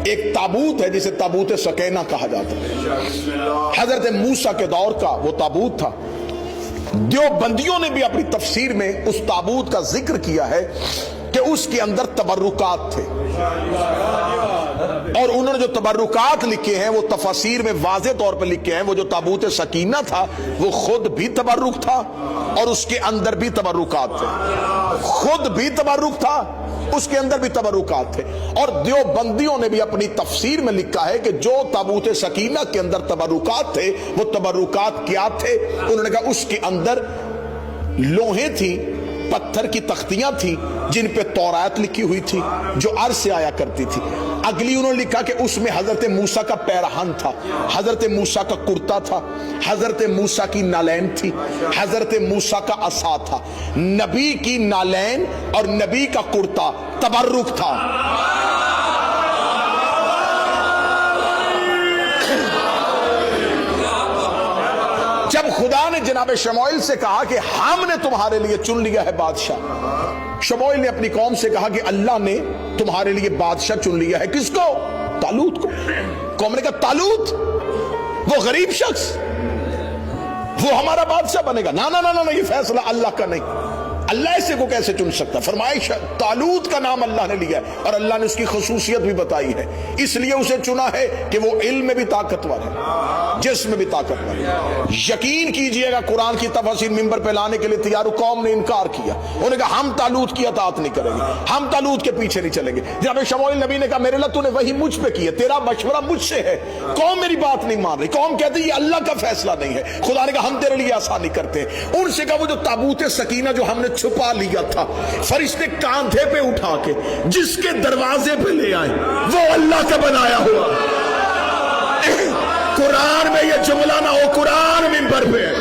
ایک تابوت ہے جسے تابوت سکینہ کہا جاتا ہے، حضرت موسیٰ کے دور کا وہ تابوت تھا۔ دیوبندیوں نے بھی اپنی تفسیر میں اس تابوت کا ذکر کیا ہے کہ اس کے اندر تبرکات تھے، اور انہوں نے جو تبرکات لکھے ہیں وہ تفاسیر میں واضح طور پر لکھے ہیں۔ وہ جو تابوت سکینہ تھا وہ خود بھی تبرک تھا اور اس کے اندر بھی تبرکات تھے، خود بھی تبرک تھا، اس کے اندر بھی تبرکات تھے۔ اور دیوبندیوں نے بھی اپنی تفسیر میں لکھا ہے کہ جو تابوت سکینہ کے اندر تبرکات تھے وہ تبرکات کیا تھے؟ انہوں نے کہا اس کے اندر لوہے تھی، پتھر کی تختیاں تھی جن پہ تورات لکھی ہوئی تھی جو عرش سے آیا کرتی تھی۔ اگلی انہوں نے لکھا کہ اس میں حضرت موسیٰ کا پیرہن تھا، حضرت موسیٰ کا کرتا تھا، حضرت موسیٰ کی نالین تھی، حضرت موسیٰ کا عصا تھا۔ نبی کی نالین اور نبی کا کرتا تبرک تھا۔ جب خدا نے جناب شموئیل سے کہا کہ ہم نے تمہارے لیے چن لیا ہے بادشاہ، شموئیل نے اپنی قوم سے کہا کہ اللہ نے تمہارے لیے بادشاہ چن لیا ہے۔ کس کو؟ طالوت کو۔ قوم نے کہا طالوت وہ غریب شخص وہ ہمارا بادشاہ بنے گا؟ نا یہ فیصلہ اللہ کا نہیں، اللہ ایسے کو کیسے چن سکتا؟ فرمایا طالوت کا نام اللہ نے لیا ہے اور اللہ نے اس کی خصوصیت بھی بتائی ہے، اس لیے اسے چنا ہے کہ وہ علم میں بھی طاقتور ہے، جسم میں بھی طاقتور ہے۔ یقین کیجئے گا قرآن کی تفاسیر ممبر پہ لانے کے لیے تیار قوم نے انکار کیا، انہوں نے کہا ہم طالوت کی اطاعت نہیں کریں گے، ہم طالوت کے پیچھے نہیں چلیں گے۔ جب شموئیل نبی نے کہا میرے اللہ تو نے وہی مجھ پہ کی ہے، تیرا مشورہ مجھ سے ہے، قوم میری بات نہیں مان رہی، قوم کہتی ہے یہ اللہ کا فیصلہ نہیں ہے۔ خدا نے کہا ہم تیرے لیے آسانی کرتے ہیں۔ ان سے کہا وہ جو تابوت سکینہ جو ہم نے چھپا لیا تھا فرشتے کاندھے پہ اٹھا کے جس کے دروازے پہ لے آئے وہ اللہ کا بنایا ہوا۔ قرآن میں یہ جملہ نہ ہو، قرآن ممبر پہ ہے،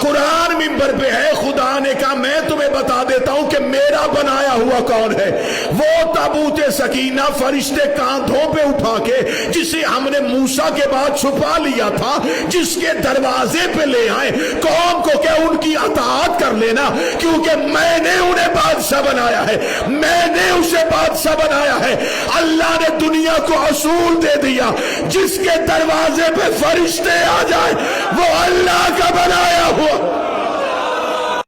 قرآن ممبر پہ ہے۔ خدا نے کہا میں تمہیں بتا دیتا ہوں کہ میرا بنایا ہوا کون ہے۔ وہ تابوت سکینہ فرشتے کاندھوں پہ اٹھا کے جسے ہم نے موسیٰ کے بعد چھپا لیا تھا جس کے دروازے پہ لے آئے، قوم کو کہ ان کی اطاعت کر لینا کیونکہ میں نے انہیں بادشاہ بنایا ہے، میں نے اسے بادشاہ بنایا ہے۔ اللہ نے دنیا کو اصول دے دیا، جس کے دروازے پہ فرشتے آ جائیں وہ اللہ کا بنایا ہوا۔